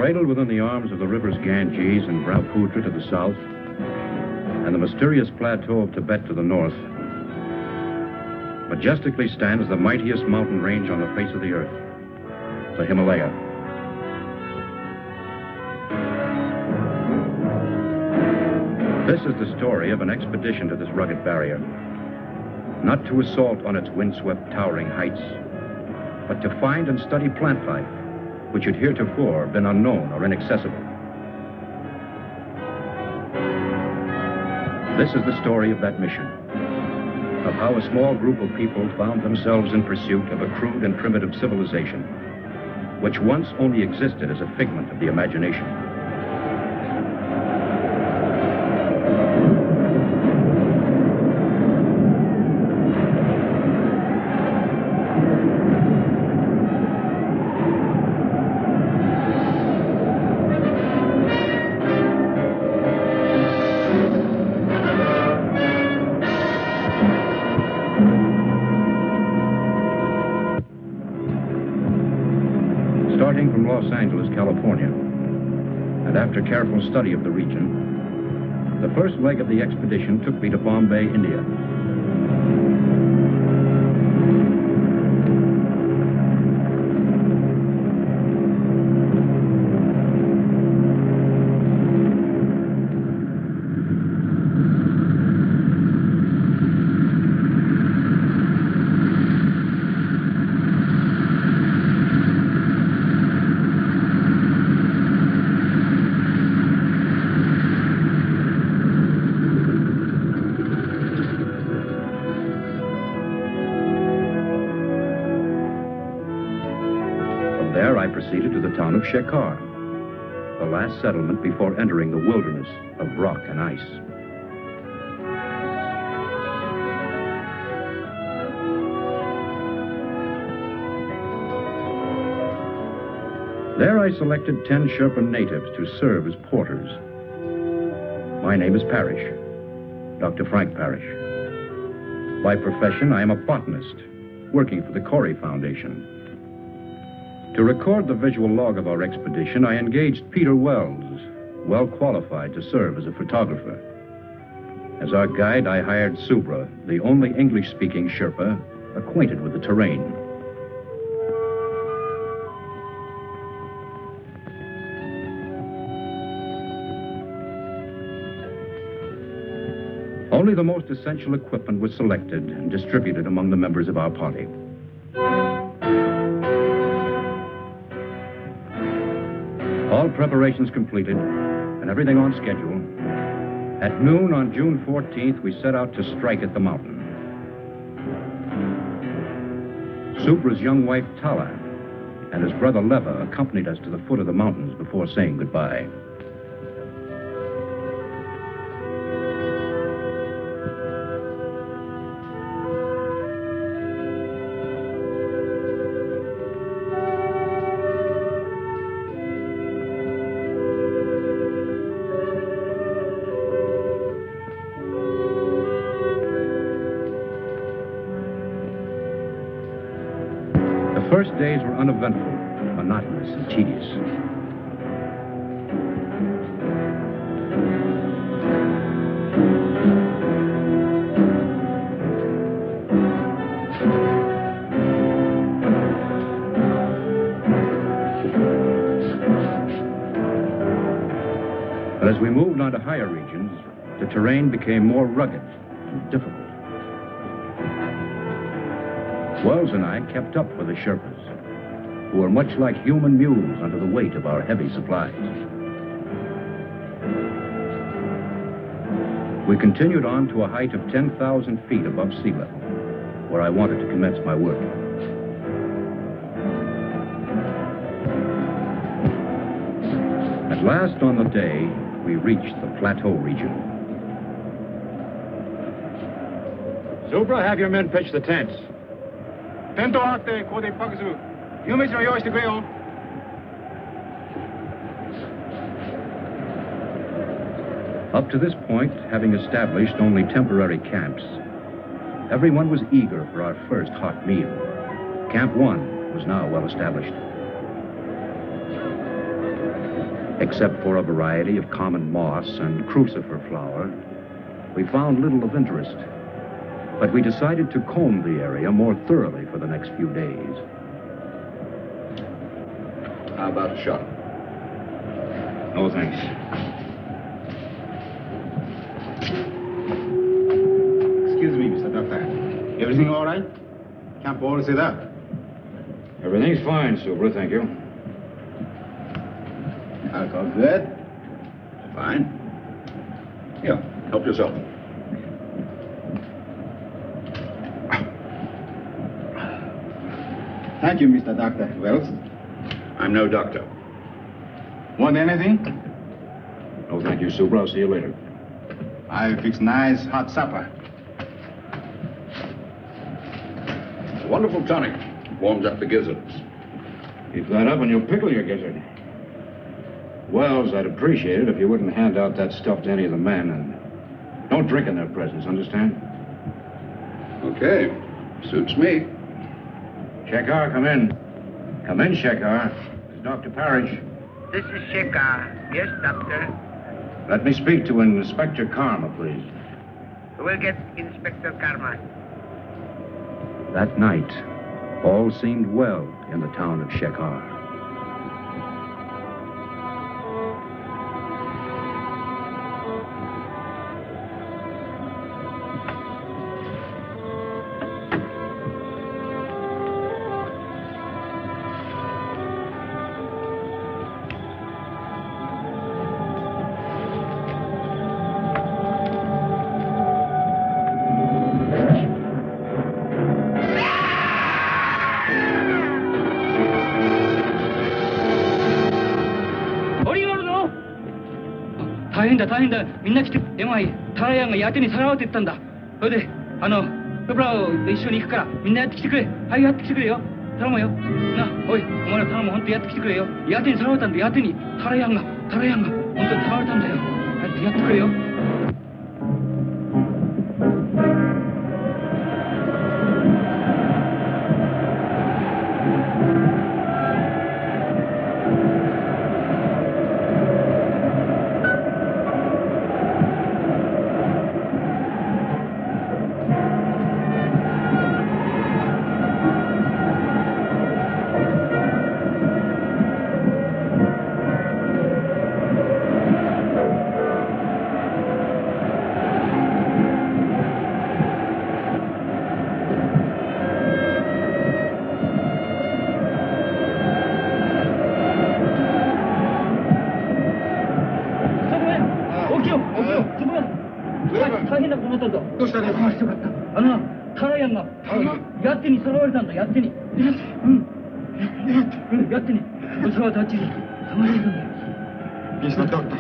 Cradled within the arms of the rivers Ganges and Brahmaputra to the south, and the mysterious plateau of Tibet to the north, majestically stands the mightiest mountain range on the face of the earth, the Himalaya. This is the story of an expedition to this rugged barrier, not to assault on its windswept, towering heights, but to find and study plant life, which had heretofore been unknown or inaccessible. This is the story of that mission, of how a small group of people found themselves in pursuit of a crude and primitive civilization, which once only existed as a figment of the imagination. Starting from Los Angeles, California, and after careful study of the region, the first leg of the expedition took me to Bombay, India. There I proceeded to the town of Shekhar, the last settlement before entering the wilderness of rock and ice. There I selected 10 Sherpa natives to serve as porters. My name is Parrish, Dr. Frank Parrish. By profession, I am a botanist, working for the Corey Foundation. To record the visual log of our expedition, I engaged Peter Wells, well qualified to serve as a photographer. As our guide, I hired Subra, the only English-speaking Sherpa acquainted with the terrain. Only the most essential equipment was selected and distributed among the members of our party. All preparations completed, and everything on schedule, at noon on June 14th, we set out to strike at the mountain. Subra's young wife, Tala, and his brother Leva accompanied us to the foot of the mountains before saying goodbye. The first days were uneventful, monotonous, and tedious. But as we moved on to higher regions, the terrain became more rugged and difficult. Wells and I kept up with the Sherpas, who were much like human mules under the weight of our heavy supplies. We continued on to a height of 10,000 feet above sea level, where I wanted to commence my work. At last on the day, we reached the plateau region. Subra, have your men pitch the tents. テントを張ってここで一泊する。夕飯の用意してくれよ。Up to this point, having established only temporary camps, everyone was eager for our first hot meal. Camp 1 was now well established. Except for a variety of common moss and crucifer flower, we found little of interest. But we decided to comb the area more thoroughly for the next few days. How about a shot? No, thanks. Excuse me, Mr. Doctor. Everything all right? Can't all sit up. Everything's fine, Subra, thank you. Alcohol good? Fine. Here, help yourself. Thank you, Mr. Doctor. Wells. I'm no doctor. Want anything? No, thank you, Subra. I'll see you later. I fix nice hot supper. A wonderful tonic. Warms up the gizzards. Keep that up and you'll pickle your gizzard. Wells, I'd appreciate it if you wouldn't hand out that stuff to any of the men, and don't drink in their presence, understand? Okay. Suits me. Shekhar, come in. Come in, Shekhar. This is Dr. Parrish. This is Shekhar. Yes, Doctor. Let me speak to Inspector Karma, please. We'll get Inspector Karma. That night, all seemed well in the town of Shekhar.大変だみんな来てでもタラヤンがやけにさらわって言ったんだ。それでプブラを一緒に行くからみんなやってきてくれ。はい、やってきてくれよ。頼むよな。おい、お前ら頼む。本当やってきてくれよ。やけにさらわれたんだ。やけにタラヤンが本当にさらわれたんだよ。やってくれよ。Mr. Doctor,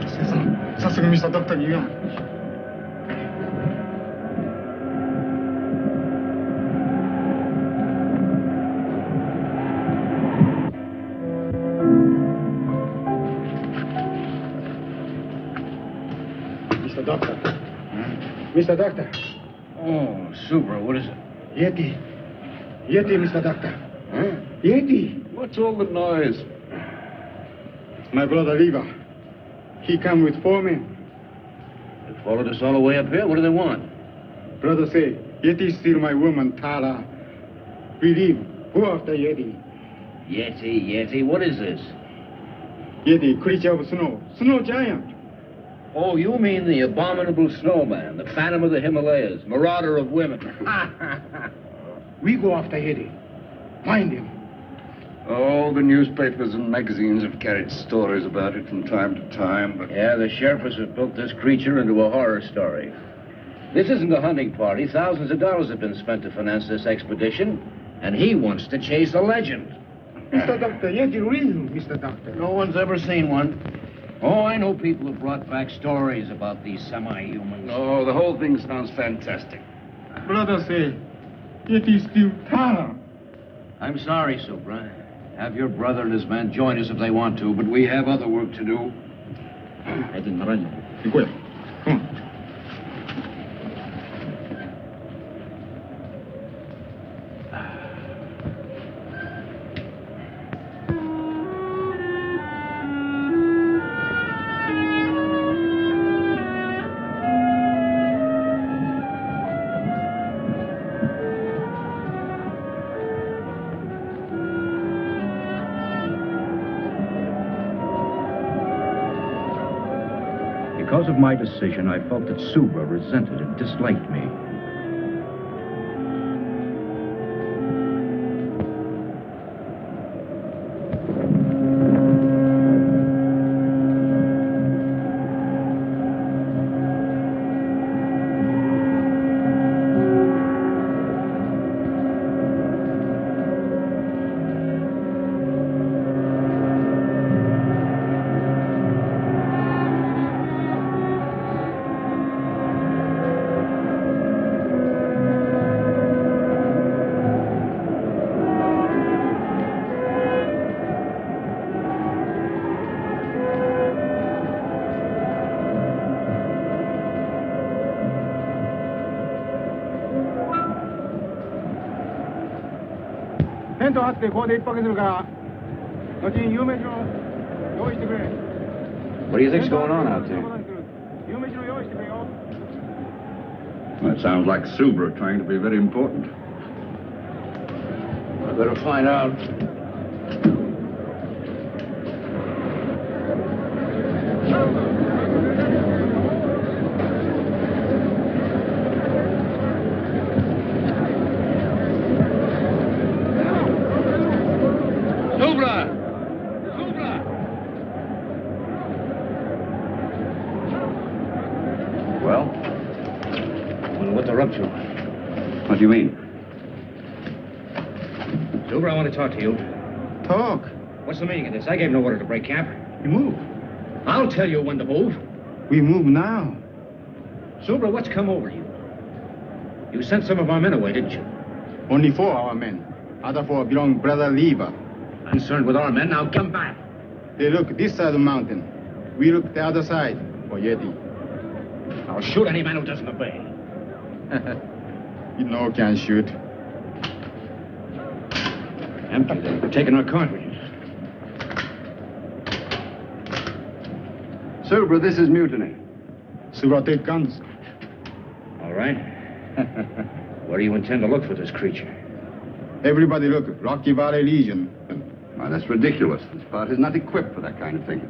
sa su Mr. Doctor niya. Mr. Doctor. Mr. Doctor. Oh, Subra, what is it? Yeti. Yeti, Mr. Doctor. Huh? Yeti. What's all the noise? My brother Lever. He come with 4 men. They followed us all the way up here. What do they want? Brother say, Yeti steal my woman, Tara. We leave. Go after Yeti. Yeti. What is this? Yeti, creature of snow. Snow giant. Oh, you mean the abominable snowman, the phantom of the Himalayas, marauder of women. We go after Yeti. Find him. Oh, the newspapers and magazines have carried stories about it from time to time, but... Yeah, the Sherpas have built this creature into a horror story. This isn't a hunting party. Thousands of dollars have been spent to finance this expedition, and he wants to chase a legend. Mr. Doctor, Yeti real, Mr. Doctor. No one's ever seen one. Oh, I know people have brought back stories about these semi-humans. Oh, the whole thing sounds fantastic. Brother say, Yeti steal Tara. I'm sorry, Subra. Have your brother and his men join us if they want to, but we have other work to do. Igual. Come on. Because of my decision, I felt that Subra resented and disliked me. What do you think's going on out there? Well, it sounds like Subra trying to be very important. I better find out. What do you mean? Subra, I want to talk to you. Talk. What's the meaning of this? I gave no order to break camp. We move. I'll tell you when to move. We move now. Subra, what's come over you? You sent some of our men away, didn't you? Only 4 our men. Other 4 belong Brother Lever. Concerned with our men, now come back. They look this side of the mountain. We look the other side for Yeti. I'll shoot any man who doesn't obey. You know can shoot. Empty. They've taken our cartridges. Subra, this is mutiny. Subra, take guns. All right. Where do you intend to look for this creature? Everybody look. Rocky Valley Legion. Why, that's ridiculous. This part is not equipped for that kind of thing.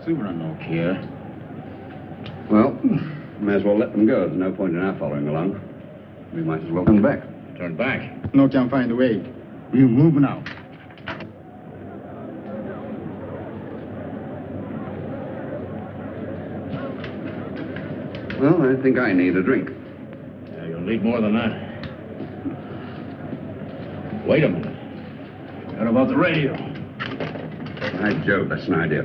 Subra no care. Well, may as well let them go. There's no point in our following along. We might as well turn back. Turn back? No can find a way. We move now. Well, I think I need a drink. Yeah, you'll need more than that. Wait a minute. What about the radio? By Jove, that's an idea.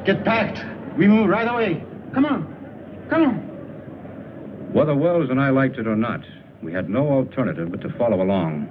Get packed. We move right away. Come on. Come on. Whether Wells and I liked it or not, we had no alternative but to follow along.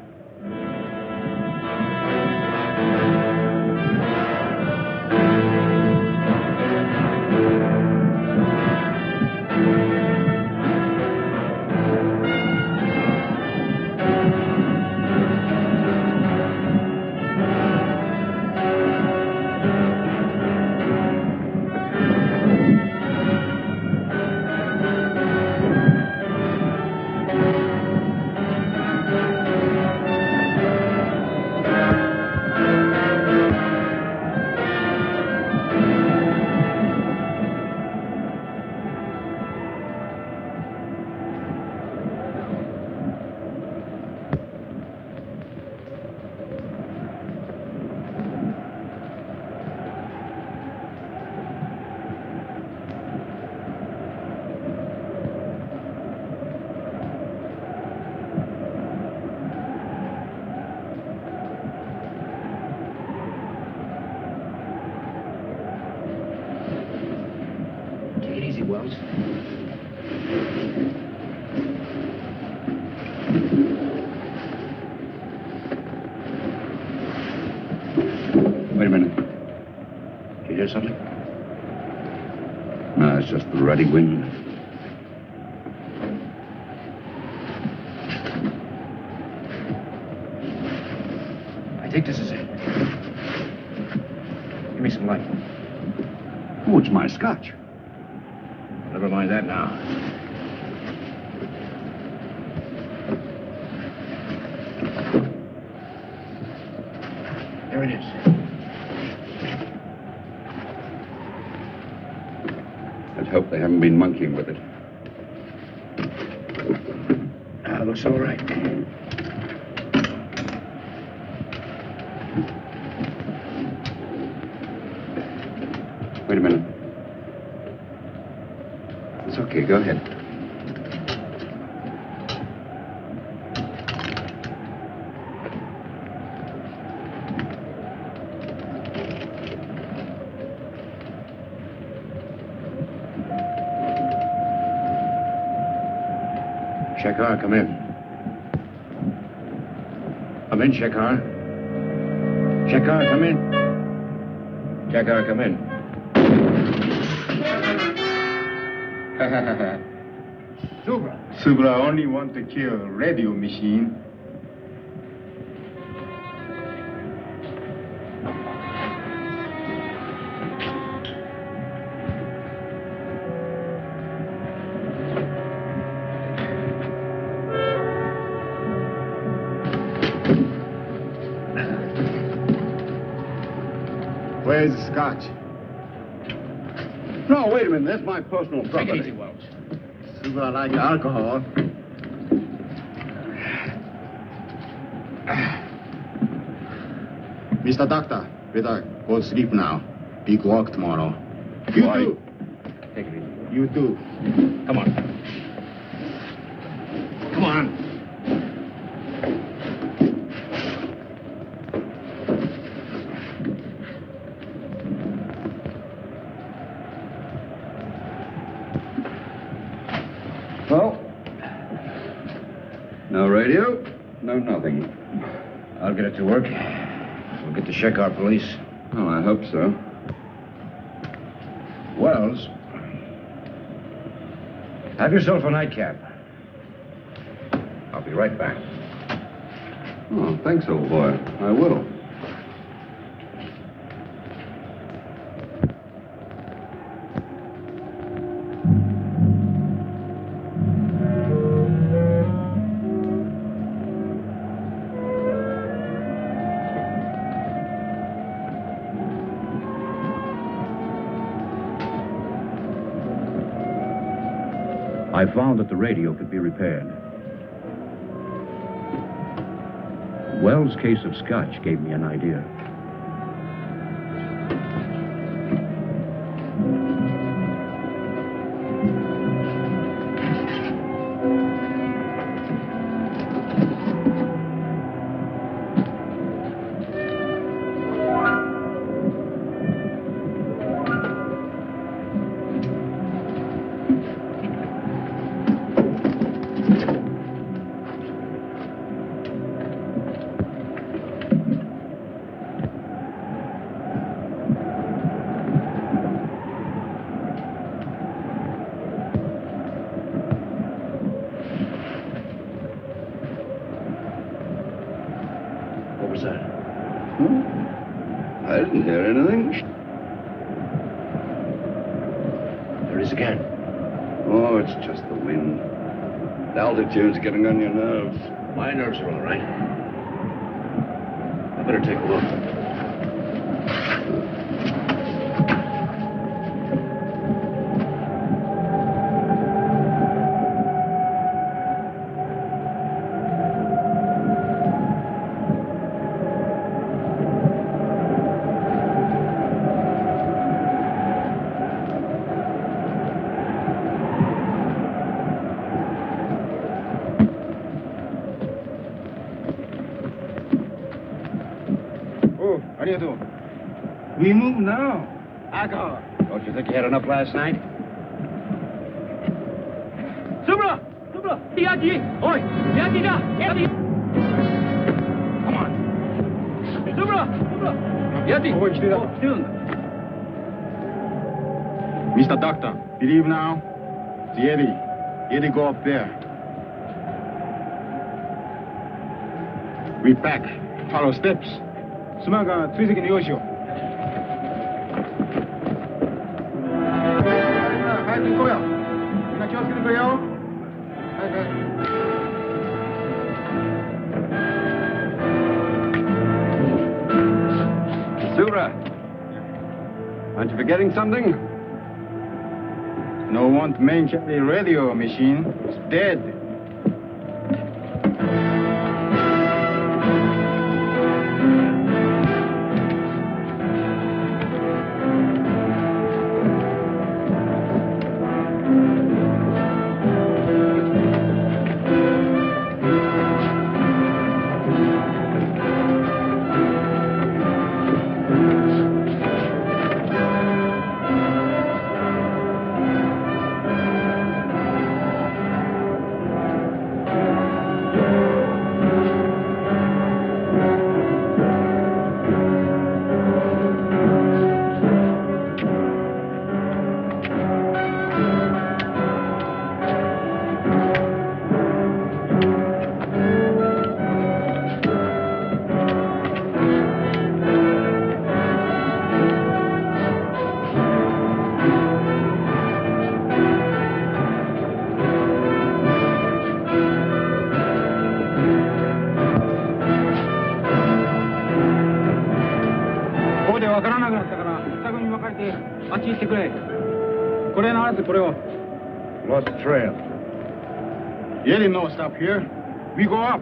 Wells. Wait a minute. Did you hear something? No, it's just the ruddy wind. I think this is it. Give me some light. Oh, it's my scotch. Never mind that now. Here it is. Let's hope they haven't been monkeying with it. Looks all right. Wait a minute. It's okay, go ahead. Shekhar, come in. Come in, Shekhar. Shekhar, come in. Shekhar, come in. Subra only want to kill radio machine. Where's the scotch? No, wait a minute. That's my personal property. Take it easy, Wells. Subra like alcohol. Mr. Doctor, better go sleep now. Big work tomorrow. You Why? too. Take it easy. You too. Come on. Come on. Well, no radio, no nothing. I'll get it to work. We'll get the Shekhar police. Oh, I hope so. Wells, have yourself a nightcap. I'll be right back. Oh, thanks, old boy. I will. I found that the radio could be repaired. Wells' case of scotch gave me an idea. What was that? I didn't hear anything. There it is again. Oh, it's just the wind. The altitude's getting on your nerves. My nerves are all right. I better take a look. We move now. Alcohol. Don't you think you had enough last night? Subra! Subra! Hati-hati! Oi! Hati-hati dah! Hati! Come on. Subra! Subra! Hati-hati! Oh,来てる。来てるんだ。 Mr. Doctor, believe now? The Eddie. Eddie go up there. We back. Follow steps. すまんが追跡の用意しよう。早く行こうよ。みんな気をつけてくれよ。はいはい。Aren't you forgetting something? No one to mention the radio machine. It's dead. Lost the trail. You didn't know stop here. We go up.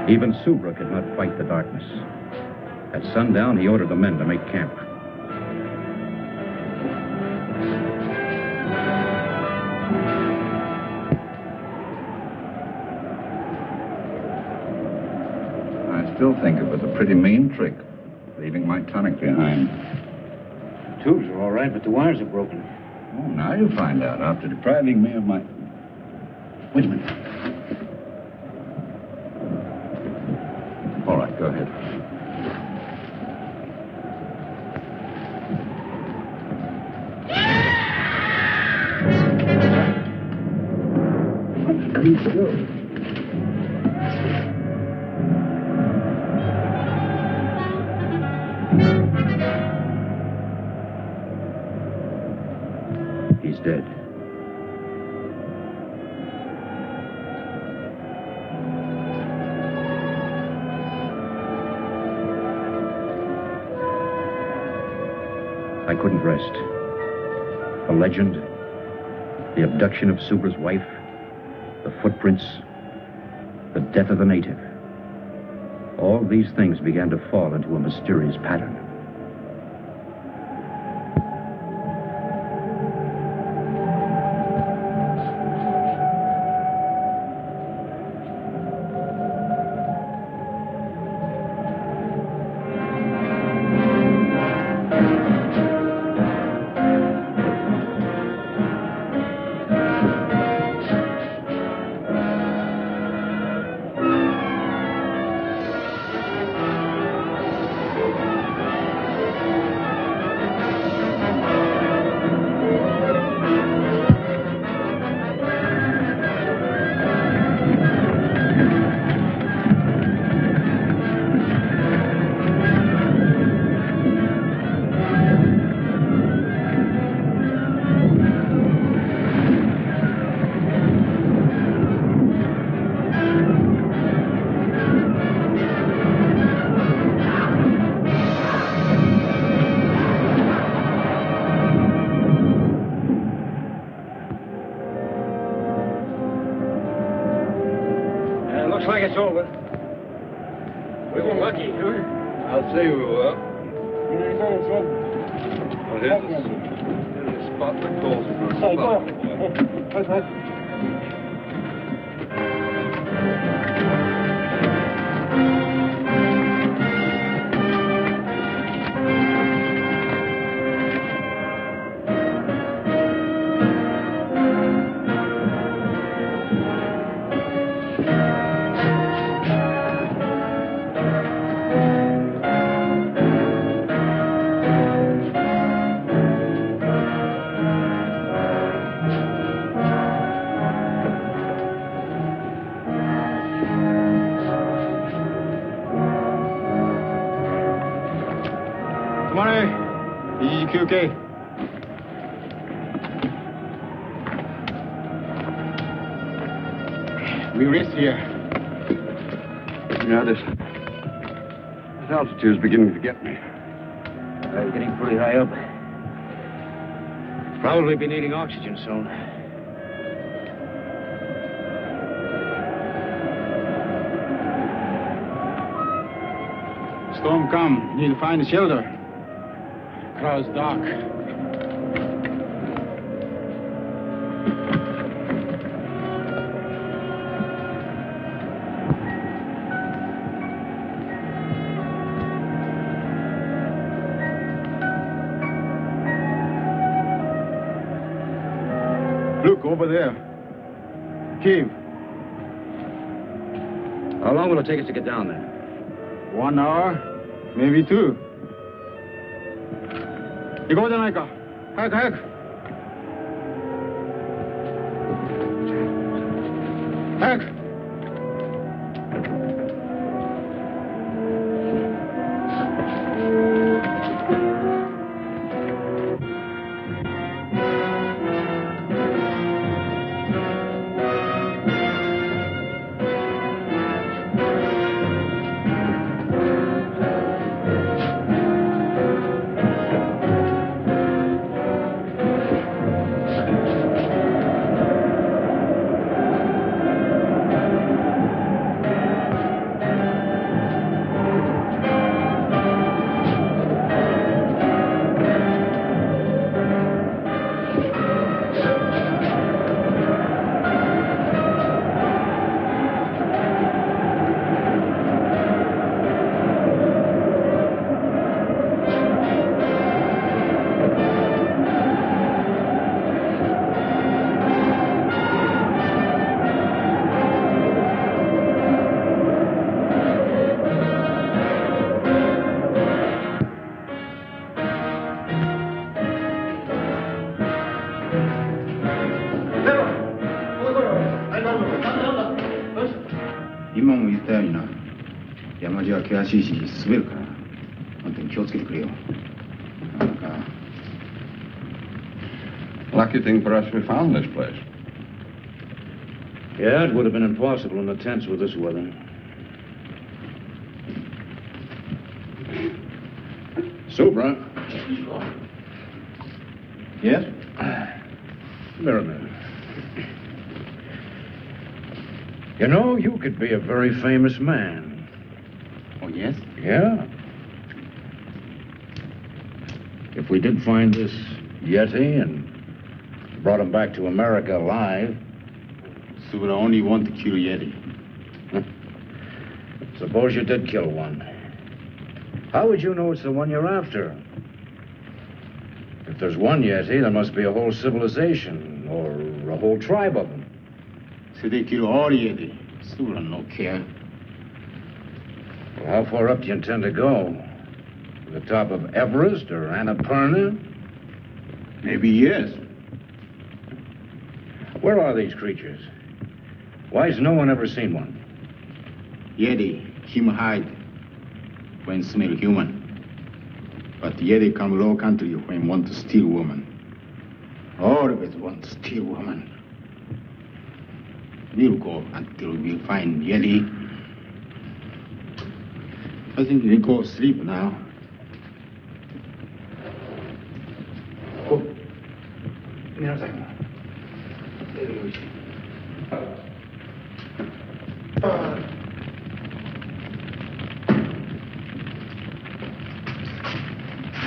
Even Subra could not fight the darkness. At sundown, he ordered the men to make camp. I still think it was a pretty mean trick, leaving my tonic behind. The tubes are all right, but the wires are broken. Oh, now you find out, after depriving me of my... Wait a minute. All right, go ahead. He's dead. I couldn't rest. The legend, the abduction of Subra's wife, the footprints, the death of the native. All these things began to fall into a mysterious pattern. spot that calls for a spot. Okay. We rest here. Yeah, this altitude is beginning to get me. Getting pretty high up. Probably be needing oxygen soon. Storm come. Need to find a shelter. Crowd's dark. Look, over there. Cave. How long will it take us to get down there? 1 hour, maybe 2. 行こうじゃないか。早く早く。早く。今も言ったようにな、山路は険しいし滑るから、本当に気をつけてくれよ。なんか。Lucky thing for us we found this place. Yeah, it would have been impossible in the tents with this weather. Soup, huh? Yes? Come here a minute. You know, you could be a very famous man. Oh, yes? Yeah. If we did find this Yeti and brought him back to America alive. So would I only want to kill Yeti. Suppose you did kill one. How would you know it's the one you're after? If there's one Yeti, there must be a whole civilization or a whole tribe of them. So they kill all Yeti. So I don't care. Well, how far up do you intend to go? To the top of Everest or Annapurna? Maybe yes. Where are these creatures? Why's no one ever seen one? Yeti, him hide when smell human. But Yeti come low country when want to steal woman. Always want to steal woman. We'll go until we find Yeti. I think we go sleep now. Oh.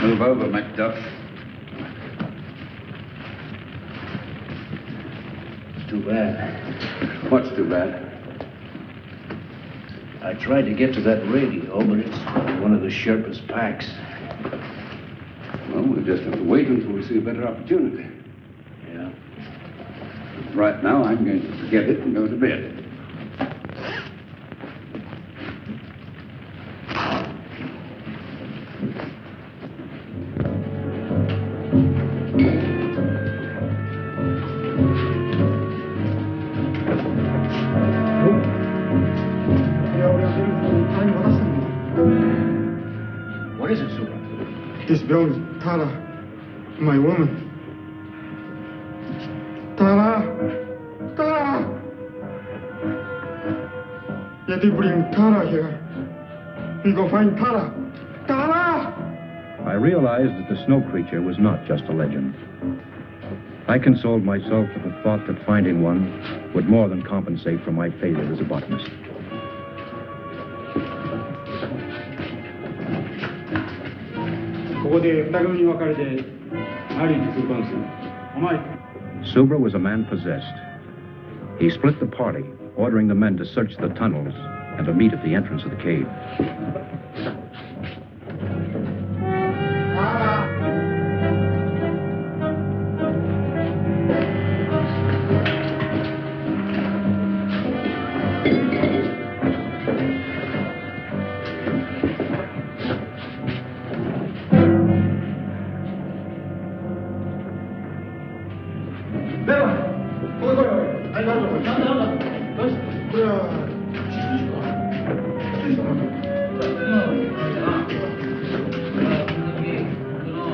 Move over, Macduff. Too bad. What's too bad? I tried to get to that radio, but it's one of the Sherpa's packs. Well, we'll just have to wait until we see a better opportunity. Yeah. Right now, I'm going to forget it and go to bed. What is it, Subra? This belongs to Tara, my woman. Tara! Tara! Yeti bring Tara here. We go find Tara. Tara! I realized that the snow creature was not just a legend. I consoled myself with the thought that finding one would more than compensate for my failure as a botanist. Subra was a man possessed. He split the party, ordering the men to search the tunnels and to meet at the entrance of the cave.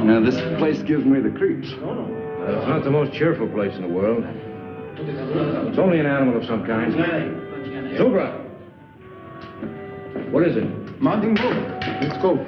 Now, this place gives me the creeps. It's not the most cheerful place in the world. It's only an animal of some kind. Subra! What is it? Mountain goat. Let's go.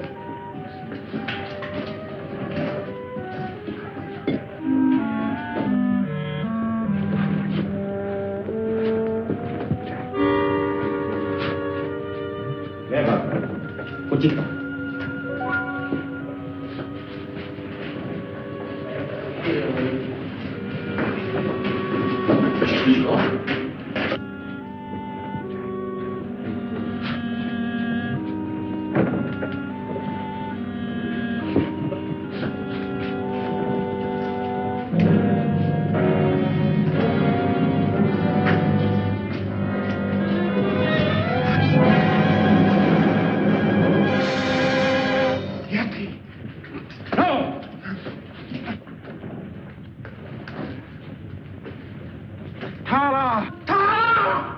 Tara! Tara!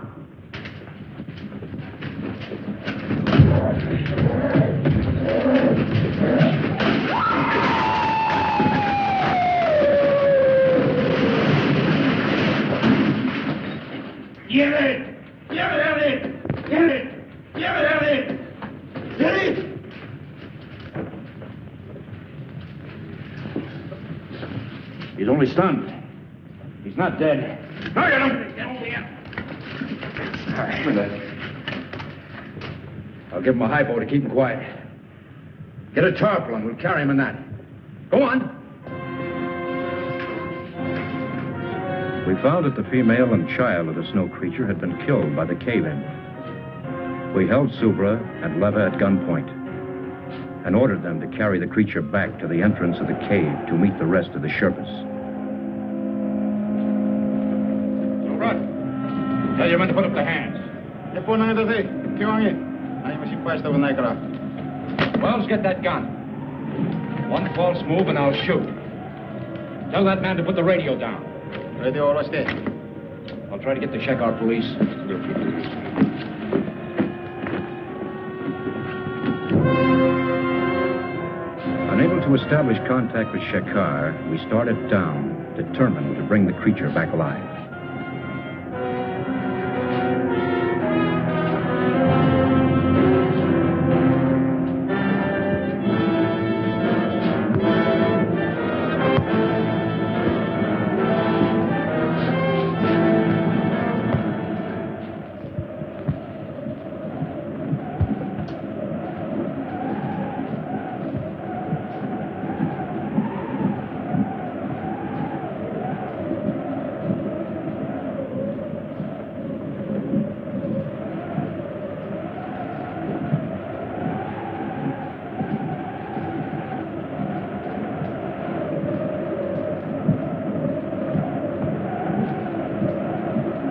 Get it! Get it! Get it! Get it! Get it! He's only stunned. He's not dead. No, you don't! Give me that. I'll give him a hypo to keep him quiet. Get a tarpaulin. We'll carry him in that. Go on. We found that the female and child of the snow creature had been killed by the cave-in. We held Subra and Leva at gunpoint and ordered them to carry the creature back to the entrance of the cave to meet the rest of the Sherpas. Subra, tell your men to put up their hands. Wells, get that gun. One false move and I'll shoot. Tell that man to put the radio down. I'll try to get the Shekar police. Unable to establish contact with Shekar, we started down, determined to bring the creature back alive.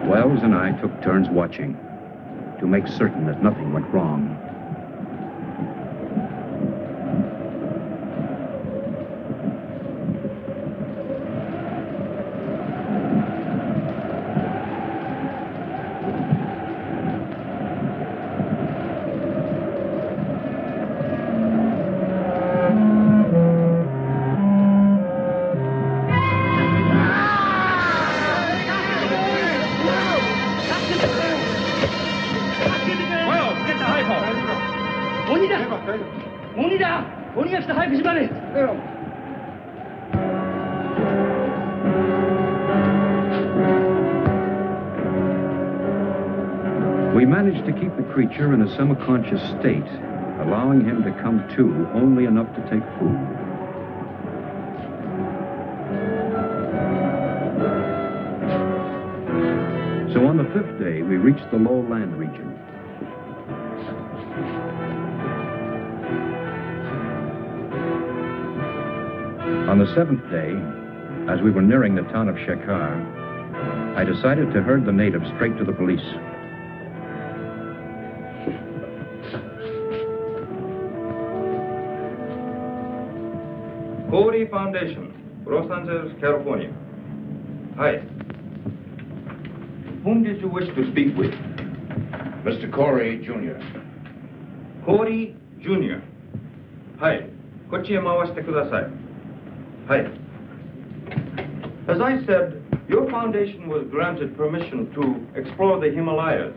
Wells and I took turns watching to make certain that nothing went wrong. We managed to keep the creature in a semi-conscious state, allowing him to come to only enough to take food. So on the 5th day, we reached the low land region. On the 7th day, as we were nearing the town of Shekhar, I decided to herd the natives straight to the police. Corey Foundation, Los Angeles, California. Hi. Whom did you wish to speak with? Mr. Corey, Jr. Corey, Jr. Hi. こっちへ回してください. Hi. As I said, your foundation was granted permission to explore the Himalayas.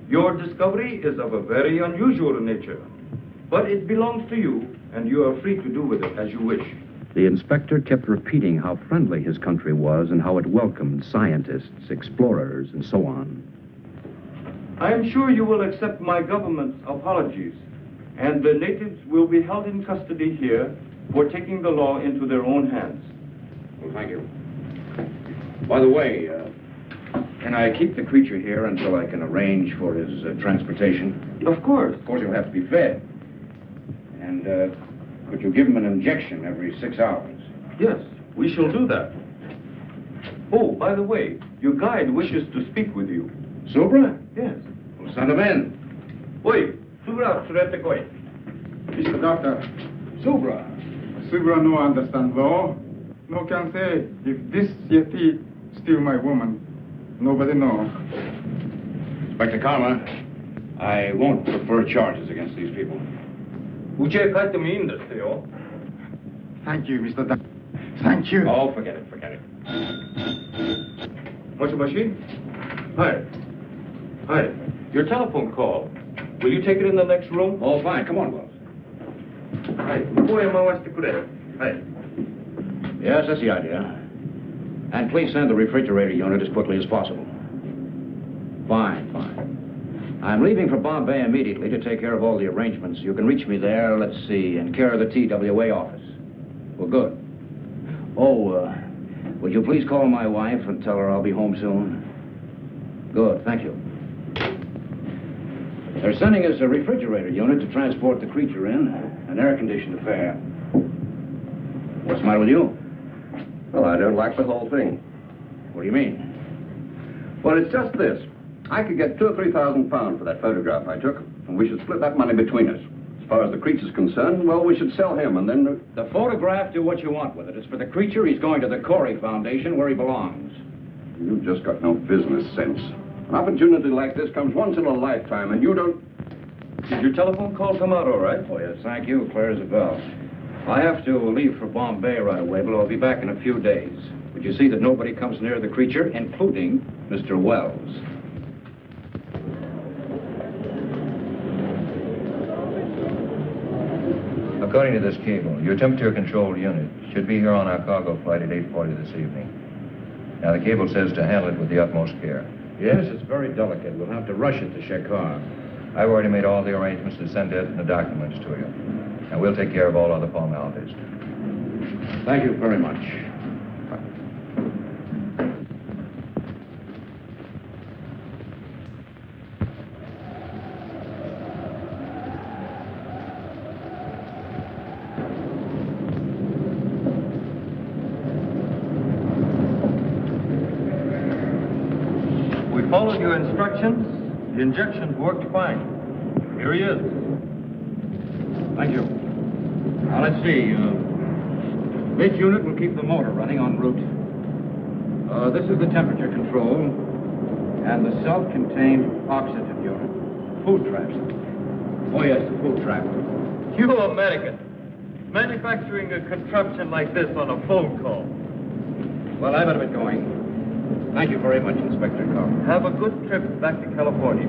Your discovery is of a very unusual nature, but it belongs to you, and you are free to do with it as you wish. The inspector kept repeating how friendly his country was and how it welcomed scientists, explorers, and so on. I am sure you will accept my government's apologies, and the natives will be held in custody here for taking the law into their own hands. Well, thank you. By the way, can I keep the creature here until I can arrange for his transportation? Of course. Of course, he'll have to be fed. And could you give him an injection every 6 hours? Yes, we shall do that. Oh, by the way, your guide wishes to speak with you. Subra? Yes. Well, send him in. Wait, Subra, surete koi. Mr. Doctor, Subra. Subra no understand law. No can say, if this Yeti steal my woman, nobody know. Inspector Karma, I won't prefer charges against these people. Thank you, Mr. Doctor. Thank you. Oh, forget it, forget it. What's the machine? Hi. Hi. Your telephone call. Will you take it in the next room? Oh, fine. Come on, Wells. Hi. Hi. Yes, that's the idea. And please send the refrigerator unit as quickly as possible. Fine, fine. I'm leaving for Bombay immediately to take care of all the arrangements. You can reach me there, let's see, in care of the TWA office. Well, good. Oh, would you please call my wife and tell her I'll be home soon? Good, thank you. They're sending us a refrigerator unit to transport the creature in, an air-conditioned affair. What's the matter with you? Well, I don't like the whole thing. What do you mean? Well, it's just this. I could get £2,000 or £3,000 for that photograph I took, and we should split that money between us. As far as the creature's concerned, well, we should sell him, and then... The photograph, do what you want with it. It's for the creature. He's going to the Corey Foundation, where he belongs. You've just got no business sense. An opportunity like this comes once in a lifetime, and you don't... Did your telephone call come out all right? Oh, yes, thank you. Clear as a bell. I have to leave for Bombay right away, but I'll be back in a few days. Would you see that nobody comes near the creature, including Mr. Wells? According to this cable, your temperature control unit should be here on our cargo flight at 8:40 this evening. Now, the cable says to handle it with the utmost care. Yes, it's very delicate. We'll have to rush it to Shekhar. I've already made all the arrangements to send it and the documents to you. And we'll take care of all other formalities. Thank you very much. followed your instructions. The injections worked fine. Here he is. Thank you. Now, let's see. This unit will keep the motor running en route. This is the temperature control and the self-contained oxygen unit. Food traps. Oh, yes, the food trap. You American. Manufacturing a contraption like this on a phone call. Well, I better be going. Thank you very much, Inspector Carr. Have a good trip back to California.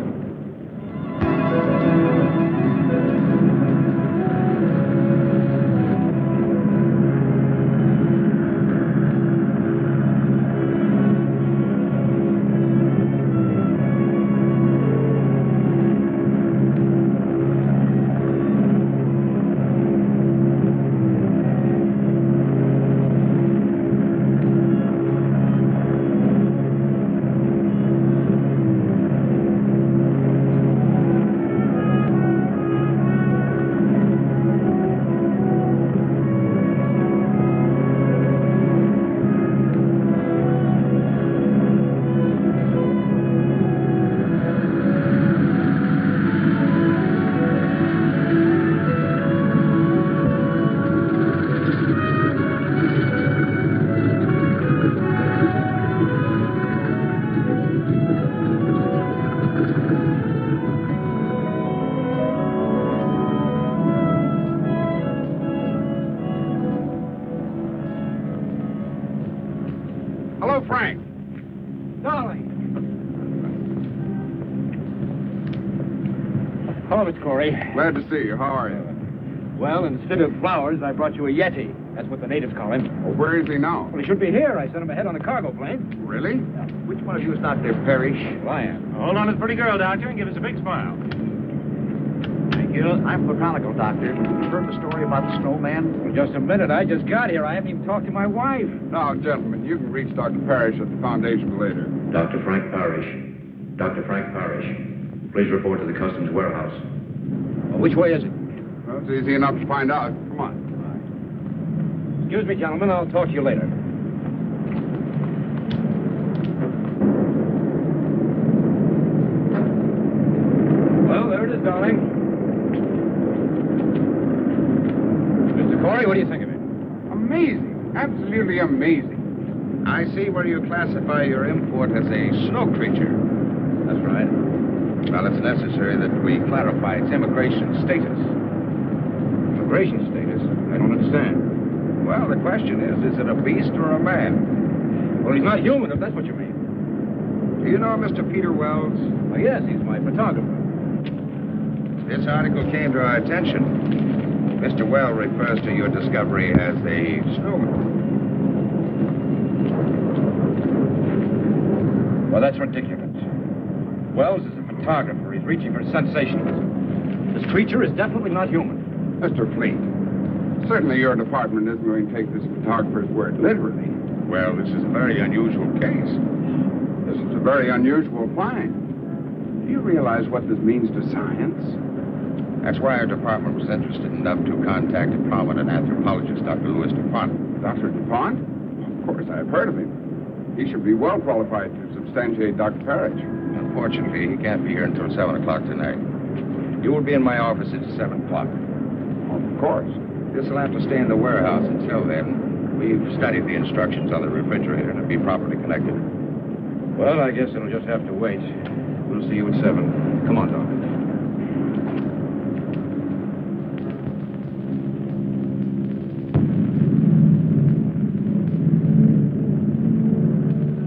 Hello, Frank. Darling. Hello, Miss Corey. Glad to see you. How are you? Well, instead of flowers, I brought you a Yeti. That's what the natives call him. Well, where is he now? Well, he should be here. I sent him ahead on a cargo plane. Really? Which one of you is Dr. Parrish? Well, I am. Hold on to the pretty girl, Doctor, and give us a big smile. Thank you. I'm Botanical Doctor. You heard the story about the snowman? Well, just a minute. I just got here. I haven't even talked to my wife. Now, gentlemen, you can reach Dr. Parrish at the Foundation later. Dr. Frank Parrish. Dr. Frank Parrish. Please report to the Customs warehouse. Well, which way is it? Well, it's easy enough to find out. Come on. Excuse me, gentlemen. I'll talk to you later. Well, there it is, darling. Mr. Corey, what do you think of it? Amazing. Absolutely amazing. I see where you classify your import as a snow creature. That's right. Well, it's necessary that we clarify its immigration status. Immigration status? I don't understand. Well, the question is it a beast or a man? Well, he's not human, if that's what you mean. Do you know Mr. Peter Wells? Oh, yes, he's my photographer. This article came to our attention. Mr. Wells refers to your discovery as a snowman. Well, that's ridiculous. Wells is a photographer. He's reaching for sensationalism. This creature is definitely not human. Mr. Fleet, certainly your department isn't going to take this photographer's word literally. Well, this is a very unusual case. This is a very unusual find. Do you realize what this means to science? That's why our department was interested enough to contact a prominent anthropologist, Dr. Louis DuPont. Dr. DuPont? Of course, I've heard of him. He should be well qualified to substantiate Dr. Parrish. Unfortunately, he can't be here until 7 o'clock tonight. You will be in my office at 7 o'clock. Of course. This will have to stay in the warehouse until then. We've studied the instructions on the refrigerator to be properly connected. Well, I guess it'll just have to wait. We'll see you at 7. Come on, Doc.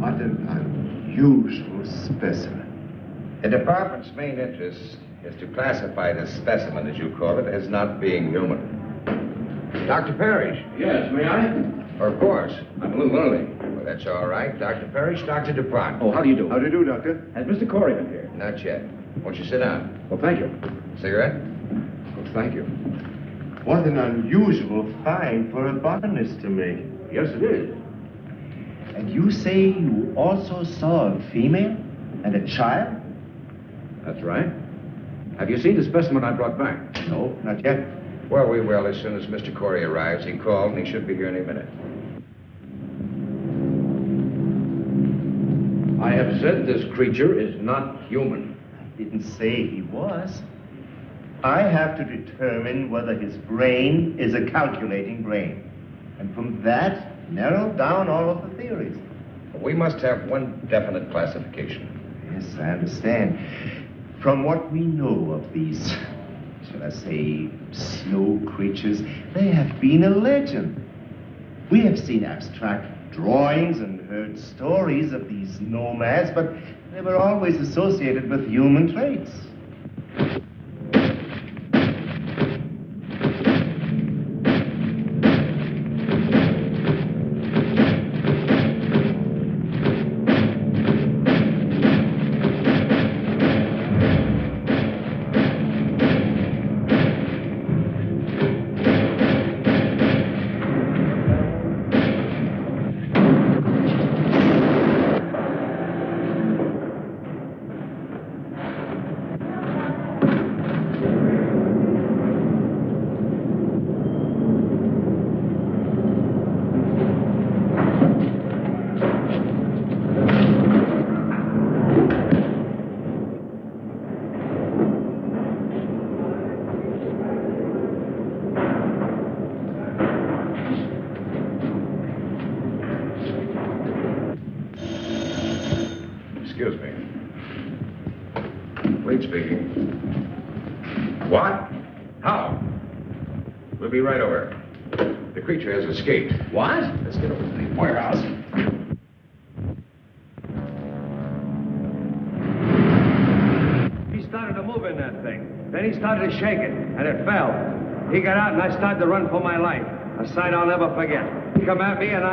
What an unusual specimen. The department's main interest is to classify this specimen, as you call it, as not being human. Dr. Parrish. Yes, may I? Of course. I'm a little early. Well, that's all right. Dr. Parrish, Dr. DuPont. Oh, how do you do? How do you do, Doctor? Has Mr. Corey been here? Not yet. Won't you sit down? Well, thank you. Cigarette? Well, thank you. What an unusual find for a botanist to make. Yes, it is. And you say you also saw a female and a child? That's right. Have you seen the specimen I brought back? No, not yet. Well, we will as soon as Mr. Corey arrives. He called, and he should be here any minute. I have said this creature is not human. I didn't say he was. I have to determine whether his brain is a calculating brain. And from that, narrow down all of the theories. We must have one definite classification. Yes, I understand. From what we know of these, shall I say, snow creatures, they have been a legend. We have seen abstract drawings and heard stories of these nomads, but they were always associated with human traits. Excuse me. Wade speaking. What? How? We'll be right over. The creature has escaped. What? Let's get over to the warehouse. He started to move in that thing. Then he started to shake it, and it fell. He got out, and I started to run for my life. A sight I'll never forget. He come at me, and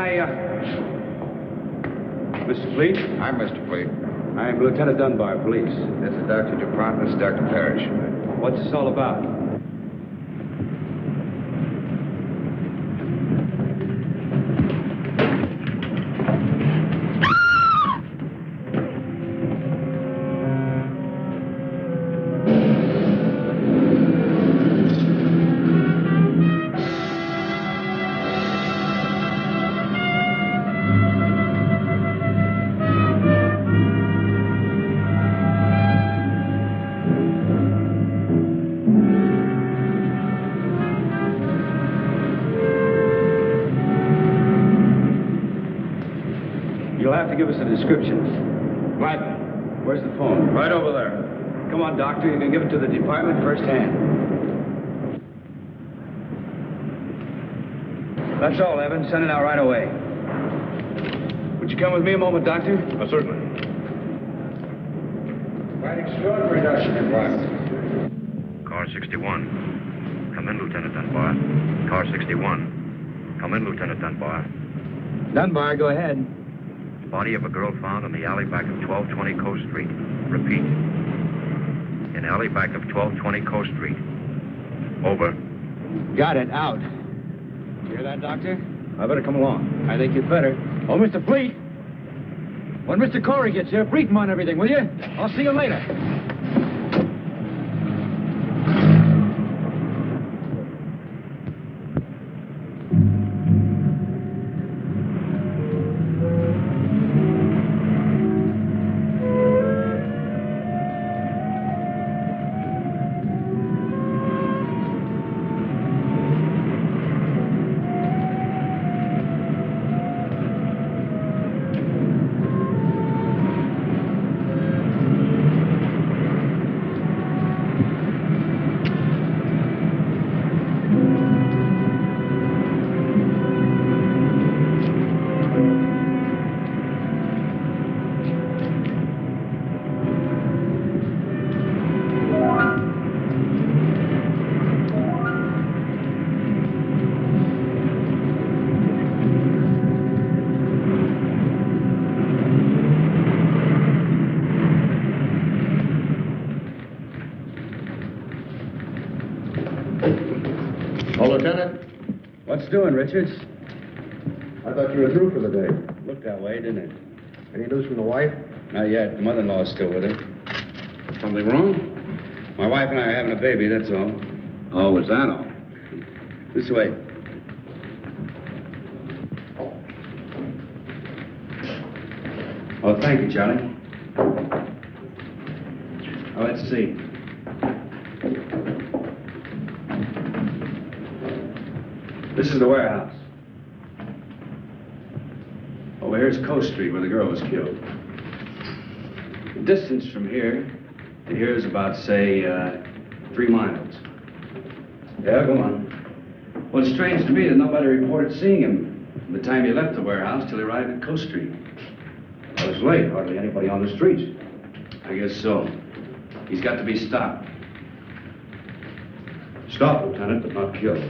Mr. Fleet? I'm Mr. Fleet. I'm Lieutenant Dunbar, police. This is Dr. DuPont. This is Dr. Parrish. What's this all about? You'll have to give us a description. What? Where's the phone? Right over there. Come on, Doctor. You can give it to the department firsthand. That's all, Evan. Send it out right away. Would you come with me a moment, Doctor? Certainly. Quite extraordinary, Dr. DuPont. Car 61. Come in, Lieutenant Dunbar. Car 61. Come in, Lieutenant Dunbar. Dunbar, go ahead. Body of a girl found in the alley back of 1220 Coast Street. Repeat. In alley back of 1220 Coast Street. Over. Got it. Out. You hear that, Doctor? I better come along. I think you'd better. Oh, Mr. Fleet. When Mr. Corey gets here, brief him on everything, will you? I'll see you later. Lieutenant? What's doing, Richards? I thought you were through for the day. Looked that way, didn't it? Any news from the wife? Not yet. The mother-in-law's still with her. Something wrong? My wife and I are having a baby, that's all. Oh, is that all? This way. Oh, thank you, Charlie. Oh, let's see. This is the warehouse. Over here's Coast Street, where the girl was killed. The distance from here to here is about, say, 3 miles. Yeah, go on. Well, it's strange to me that nobody reported seeing him from the time he left the warehouse till he arrived at Coast Street. Well, it was late. Hardly anybody on the streets. I guess so. He's got to be stopped. Stopped, Lieutenant, but not killed.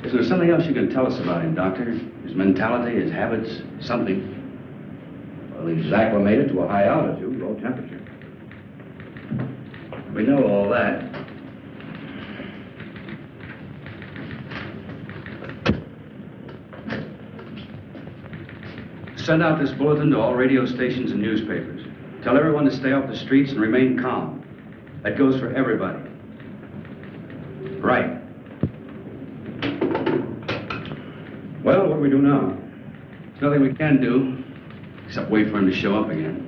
Is there something else you can tell us about him, Doctor? His mentality, his habits, something? Well, he's acclimated to a high altitude, low temperature. We know all that. Send out this bulletin to all radio stations and newspapers. Tell everyone to stay off the streets and remain calm. That goes for everybody. Right. Well, what do we do now? There's nothing we can do except wait for him to show up again.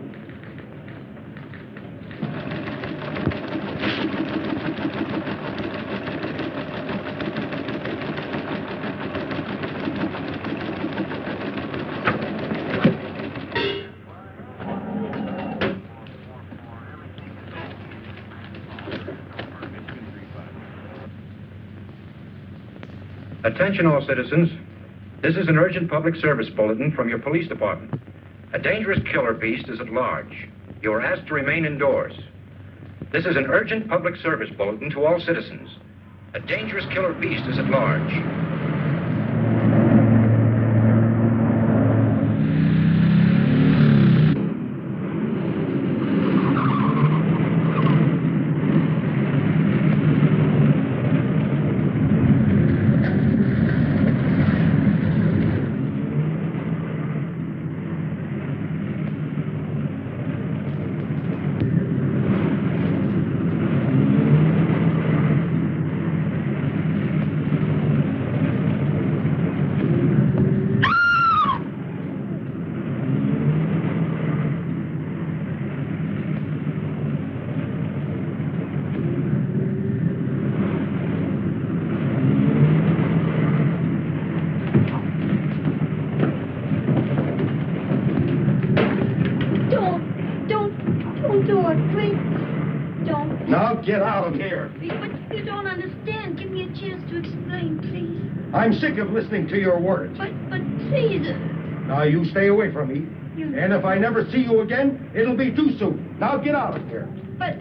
Attention all citizens. This is an urgent public service bulletin from your police department. A dangerous killer beast is at large. You are asked to remain indoors. This is an urgent public service bulletin to all citizens. A dangerous killer beast is at large. Get out of here. But you don't understand. Give me a chance to explain, please. I'm sick of listening to your words. But please. Now, you stay away from me. And if I never see you again, it'll be too soon. Now, get out of here. But...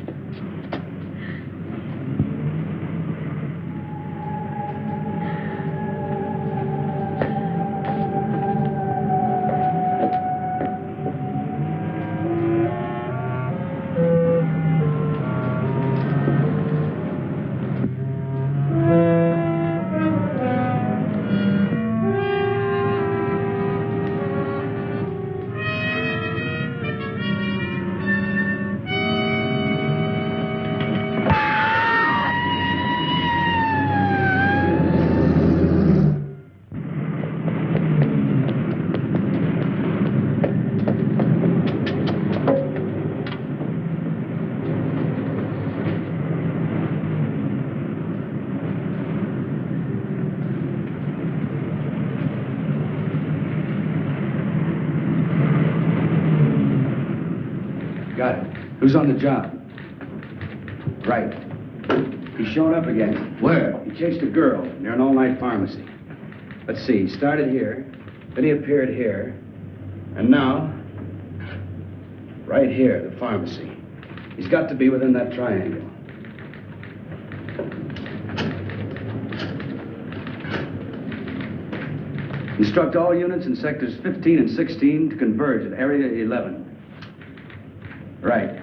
Who's on the job? Right. He's showing up again. Where? He chased a girl near an all-night pharmacy. Let's see, he started here, then he appeared here, and now, right here, the pharmacy. He's got to be within that triangle. Instruct all units in sectors 15 and 16 to converge at area 11. Right.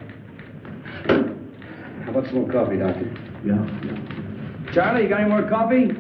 How about some more coffee, Doctor? Yeah. Charlie, you got any more coffee?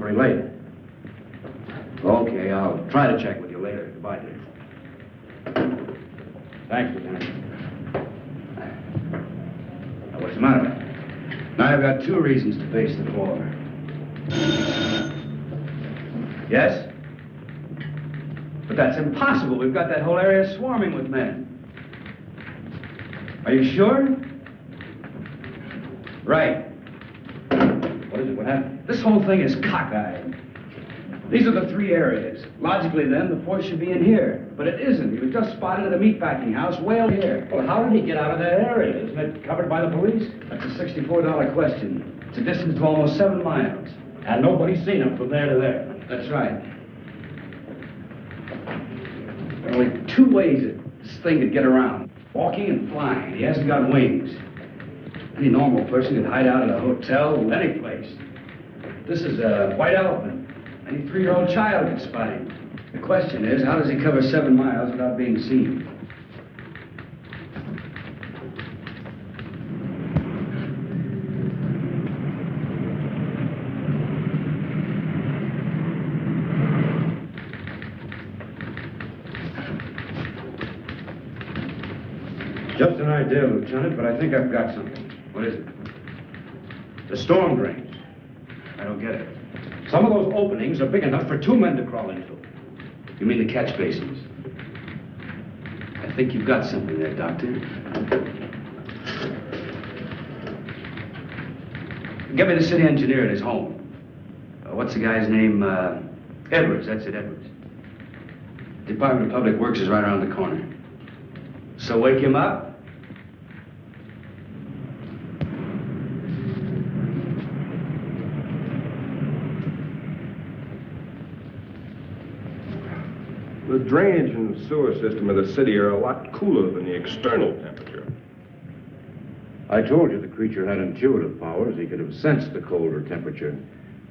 very late. Okay, I'll try to check with you later. Goodbye, dear. Thanks, Lieutenant. Now, what's the matter? Now, I've got 2 reasons to pace the floor. Yes? But that's impossible. We've got that whole area swarming with men. Are you sure? Right. What is it? What happened? This whole thing is cockeyed. These are the 3 areas. Logically, then, the force should be in here. But it isn't. He was just spotted at a meatpacking house way over here. Well, how did he get out of that area? Isn't it covered by the police? That's a $64 question. It's a distance of almost 7 miles. And nobody's seen him from there to there. That's right. There are only 2 ways that this thing could get around. Walking and flying. He hasn't got wings. Any normal person could hide out at a hotel or any place. This is a white elephant. Any 3-year-old child could spot him. The question is, how does he cover 7 miles without being seen? Just an idea, Lieutenant, but I think I've got something. What is it? The storm drains. I don't get it. Some of those openings are big enough for 2 men to crawl into. You mean the catch basins? I think you've got something there, Doctor. Get me the city engineer at his home. What's the guy's name? Edwards, that's it, Edwards. Department of Public Works is right around the corner. So wake him up. The drainage and sewer system of the city are a lot cooler than the external temperature. I told you the creature had intuitive powers. He could have sensed the colder temperature.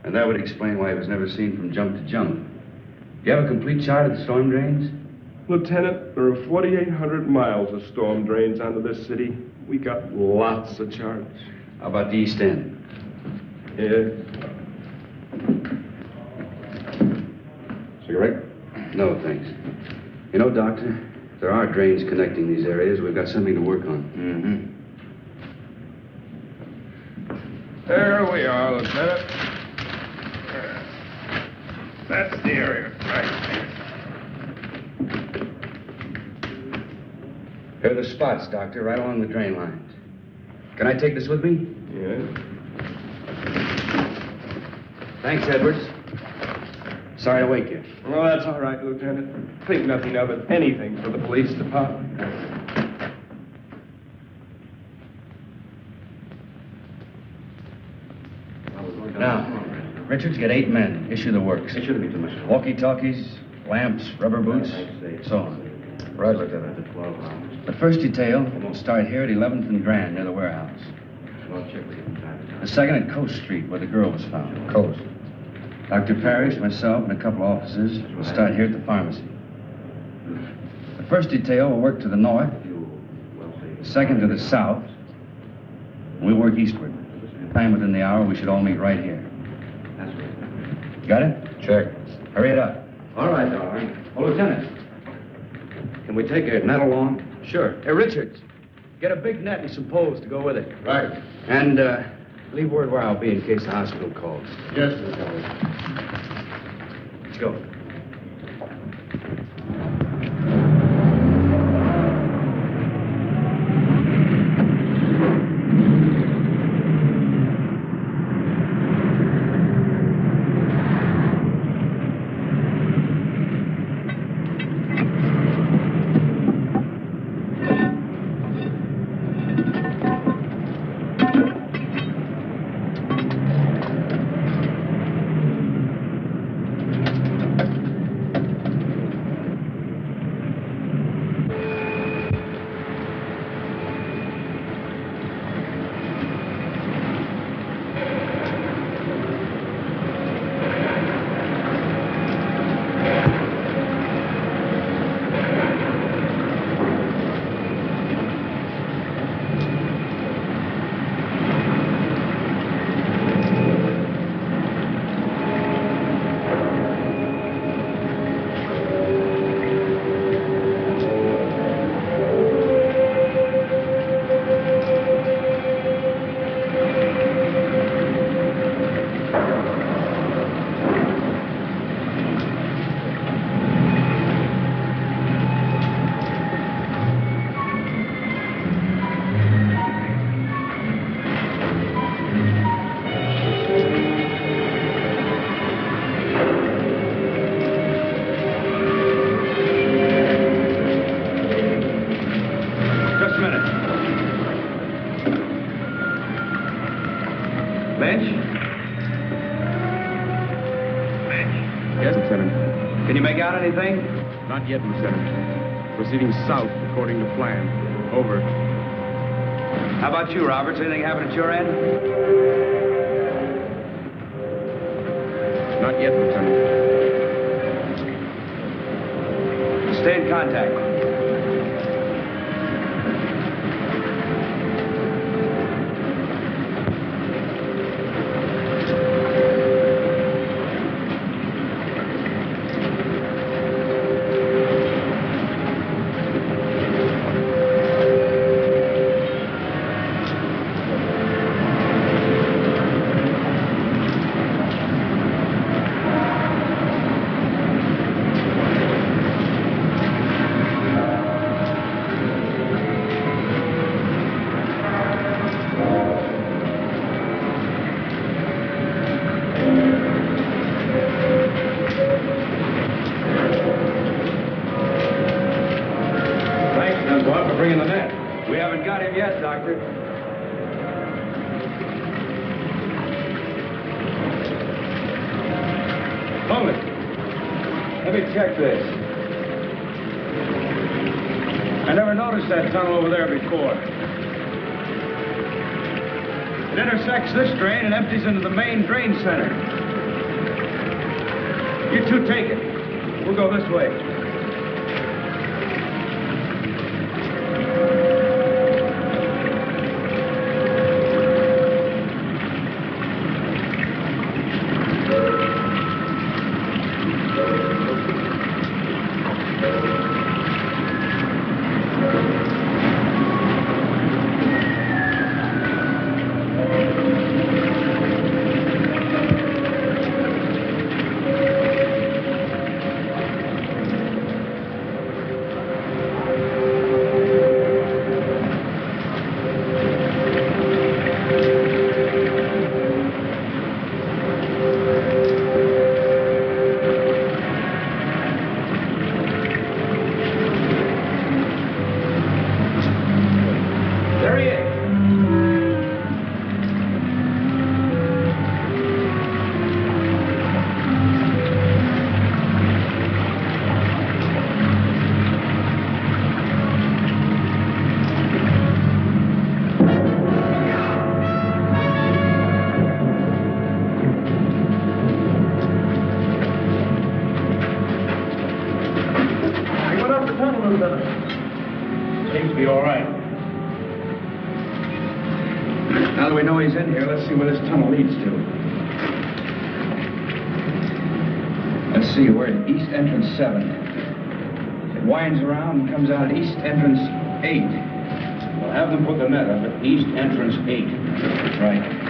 And that would explain why he was never seen from jump to jump. Do you have a complete chart of the storm drains? Lieutenant, there are 4,800 miles of storm drains under this city. We got lots of charts. How about the East End? Yeah. Cigarette? No, thanks. You know, Doctor, if there are drains connecting these areas, we've got something to work on. There we are, Lieutenant. That's the area, right. Here are the spots, Doctor, right along the drain lines. Can I take this with me? Yeah. Thanks, Edwards. Sorry to wake you. Well, that's all right, Lieutenant. Think nothing of it. Anything for the police department. Now, Richards, get 8 men. Issue the works. It shouldn't be too much. Walkie-talkies, lamps, rubber boots, so on. Right, Lieutenant. The first detail will start here at 11th and Grand, near the warehouse. The second at Coast Street, where the girl was found. Coast. Dr. Parrish, myself, and a couple of officers will start here at the pharmacy. The first detail will work to the north, the second to the south, and we work eastward. Time within the hour, we should all meet right here. Got it? Check. Hurry it up. All right, darling. Oh, Lieutenant, can we take a net along? Sure. Hey, Richards, get a big net and some poles to go with it. Right. And, leave word where I'll be in case the hospital calls. Yes, Lieutenant. Let's go. found anything? Not yet, Lieutenant. Proceeding south according to plan. Over. How about you, Roberts? Anything happen at your end? Not yet, Lieutenant. Stay in contact. Check this. I never noticed that tunnel over there before. It intersects this drain and empties into the main drain center. You two take it. We'll go this way. Seems to be all right. Now that we know he's in here, let's see where this tunnel leads to. Let's see, we're at East Entrance 7. It winds around and comes out at East Entrance 8. We'll have them put the net up at East Entrance 8. Right.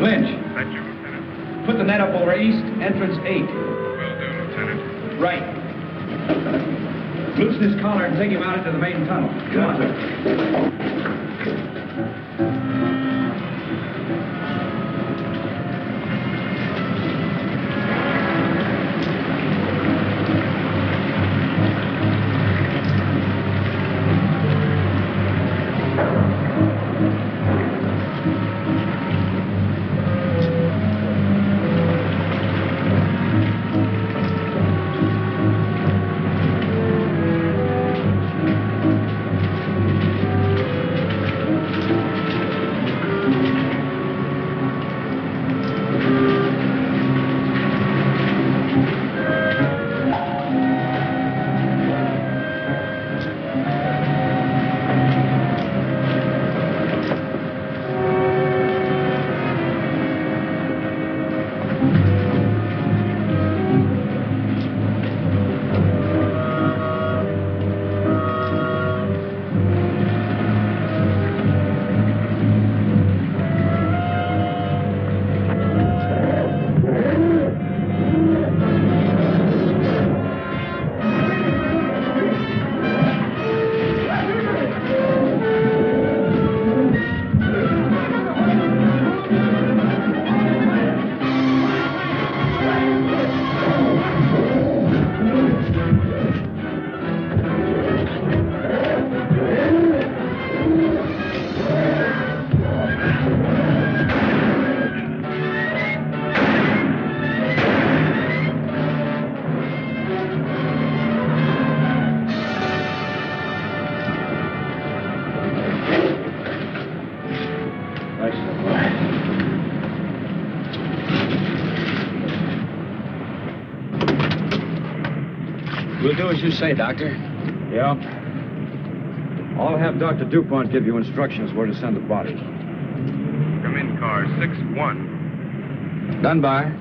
Lynch. Thank you, Lieutenant. Put the net up over East Entrance 8. Will do, Lieutenant. Right. Loosen his collar and take him out into the main tunnel. Come on, sir. do as you say, Doctor. Yeah? I'll have Dr. DuPont give you instructions where to send the body. Come in, car 6-1. Dunbar?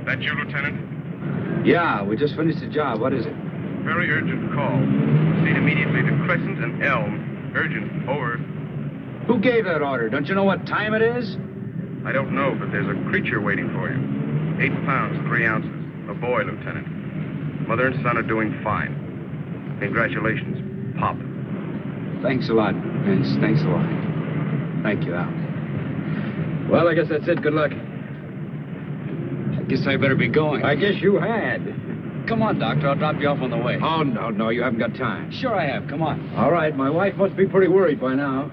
That you, Lieutenant? Yeah, we just finished the job. What is it? Very urgent call. Proceed immediately to Crescent and Elm. Urgent. Over. Who gave that order? Don't you know what time it is? I don't know, but there's a creature waiting for you. 8 pounds, 3 ounces. A boy, Lieutenant. Mother and son are doing fine. Congratulations, Pop. Thanks a lot, Vince. Thanks a lot. Thank you, Al. Well, I guess that's it. Good luck. I guess I better be going. I guess you had. Come on, Doctor. I'll drop you off on the way. Oh, no, you haven't got time. Sure I have. Come on. All right, my wife must be pretty worried by now.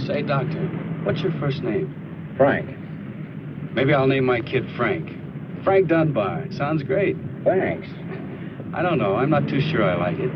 Say, Doctor, what's your first name? Frank. Maybe I'll name my kid Frank. Frank Dunbar. Sounds great. Thanks. I don't know. I'm not too sure I like it.